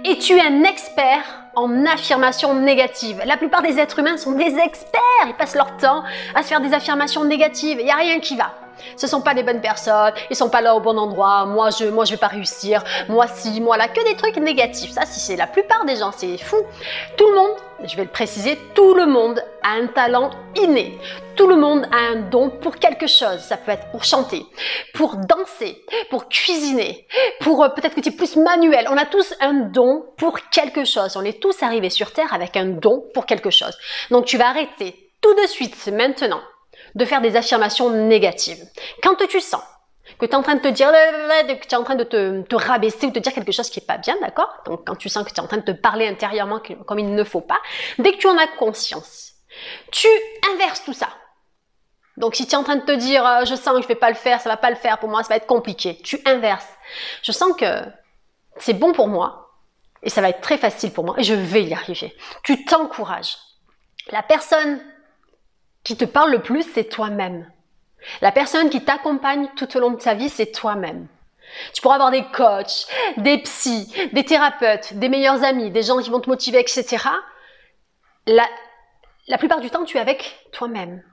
et tu es un expert en affirmations négatives. La plupart des êtres humains sont des experts, ils passent leur temps à se faire des affirmations négatives, il n'y a rien qui va. Ce ne sont pas des bonnes personnes, ils ne sont pas là au bon endroit, moi je vais pas réussir, moi si, moi là, que des trucs négatifs. Ça, si c'est la plupart des gens, c'est fou. Tout le monde, je vais le préciser, tout le monde a un talent inné. Tout le monde a un don pour quelque chose. Ça peut être pour chanter, pour danser, pour cuisiner, pour peut-être que tu es plus manuel. On a tous un don pour quelque chose. On est tous arrivés sur Terre avec un don pour quelque chose. Donc tu vas arrêter tout de suite, maintenant, de faire des affirmations négatives. Quand tu sens que tu es en train de te dire, que tu es en train de te rabaisser ou de te dire quelque chose qui n'est pas bien, d'accord? Donc quand tu sens que tu es en train de te parler intérieurement comme il ne faut pas, dès que tu en as conscience, tu inverses tout ça. Donc si tu es en train de te dire, je sens que je ne vais pas le faire, ça ne va pas le faire pour moi, ça va être compliqué, tu inverses. Je sens que c'est bon pour moi et ça va être très facile pour moi et je vais y arriver. Tu t'encourages. La personne qui te parle le plus, c'est toi-même. La personne qui t'accompagne tout au long de ta vie, c'est toi-même. Tu pourras avoir des coachs, des psys, des thérapeutes, des meilleurs amis, des gens qui vont te motiver, etc. La plupart du temps, tu es avec toi-même.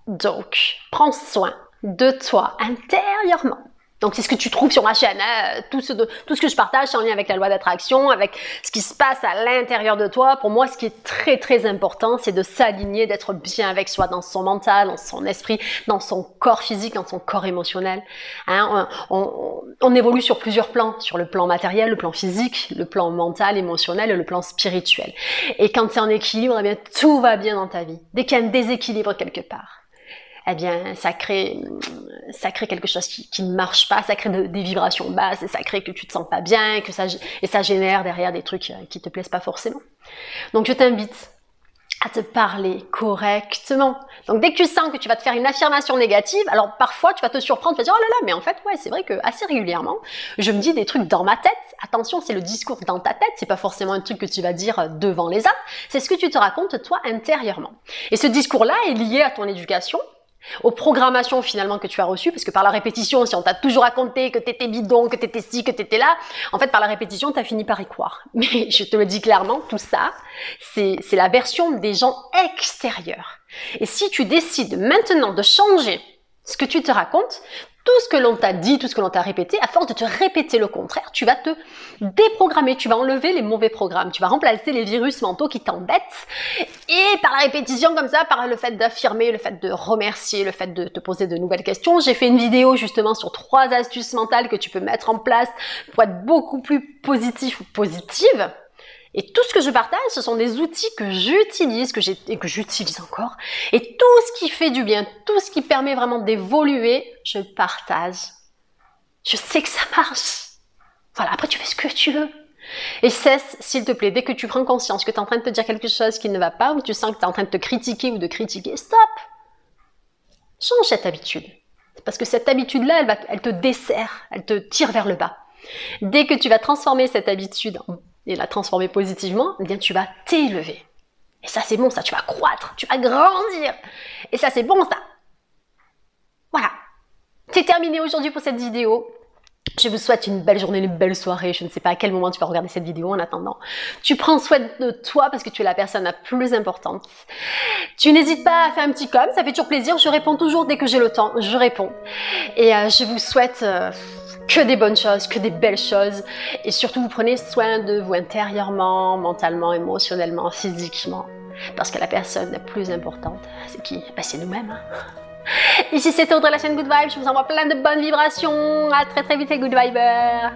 Donc, prends soin de toi intérieurement. Donc, c'est ce que tu trouves sur ma chaîne. Hein? Tout ce que je partage, c'est en lien avec la loi d'attraction, avec ce qui se passe à l'intérieur de toi. Pour moi, ce qui est très, très important, c'est de s'aligner, d'être bien avec soi dans son mental, dans son esprit, dans son corps physique, dans son corps émotionnel. Hein? On évolue sur plusieurs plans, sur le plan matériel, le plan physique, le plan mental, émotionnel et le plan spirituel. Et quand tu es en équilibre, eh bien, tout va bien dans ta vie. Dès qu'il y a un déséquilibre quelque part, eh bien, ça crée quelque chose qui ne marche pas, ça crée des vibrations basses, et ça crée que tu te sens pas bien, et ça génère derrière des trucs qui te plaisent pas forcément. Donc, je t'invite à te parler correctement. Donc, dès que tu sens que tu vas te faire une affirmation négative, alors parfois, tu vas te surprendre, tu vas dire, oh là là, mais en fait, ouais, c'est vrai que assez régulièrement, je me dis des trucs dans ma tête. Attention, c'est le discours dans ta tête, c'est pas forcément un truc que tu vas dire devant les autres, c'est ce que tu te racontes toi intérieurement. Et ce discours-là est lié à ton éducation, aux programmations finalement que tu as reçues, parce que par la répétition, si on t'a toujours raconté que t'étais bidon, que t'étais ci, que t'étais là, en fait par la répétition, t'as fini par y croire. Mais je te le dis clairement, tout ça, c'est la version des gens extérieurs. Et si tu décides maintenant de changer ce que tu te racontes, tout ce que l'on t'a dit, tout ce que l'on t'a répété, à force de te répéter le contraire, tu vas te déprogrammer, tu vas enlever les mauvais programmes, tu vas remplacer les virus mentaux qui t'embêtent et par la répétition comme ça, par le fait d'affirmer, le fait de remercier, le fait de te poser de nouvelles questions. J'ai fait une vidéo justement sur 3 astuces mentales que tu peux mettre en place pour être beaucoup plus positif ou positive. Et tout ce que je partage, ce sont des outils que j'utilise, et que j'utilise encore. Et tout ce qui fait du bien, tout ce qui permet vraiment d'évoluer, je partage. Je sais que ça marche. Voilà, après tu fais ce que tu veux. Et cesse, s'il te plaît, dès que tu prends conscience que tu es en train de te dire quelque chose qui ne va pas, ou tu sens que tu es en train de te critiquer ou de critiquer, stop! Change cette habitude. Parce que cette habitude-là, elle te dessert, elle te tire vers le bas. Dès que tu vas transformer cette habitude et la transformer positivement, eh bien tu vas t'élever. Et ça c'est bon, ça, tu vas croître, tu vas grandir. Et ça c'est bon, ça. Voilà. C'est terminé aujourd'hui pour cette vidéo. Je vous souhaite une belle journée, une belle soirée. Je ne sais pas à quel moment tu vas regarder cette vidéo en attendant. Tu prends soin de toi parce que tu es la personne la plus importante. Tu n'hésites pas à faire un petit com, ça fait toujours plaisir. Je réponds toujours dès que j'ai le temps, je réponds. Et je vous souhaite que des bonnes choses, que des belles choses. Et surtout, vous prenez soin de vous intérieurement, mentalement, émotionnellement, physiquement. Parce que la personne la plus importante, c'est qui? Ben, c'est nous-mêmes. Hein. Ici c'est Audrey de la chaîne Good Vibes, je vous envoie plein de bonnes vibrations. À très très vite les Good Vibers.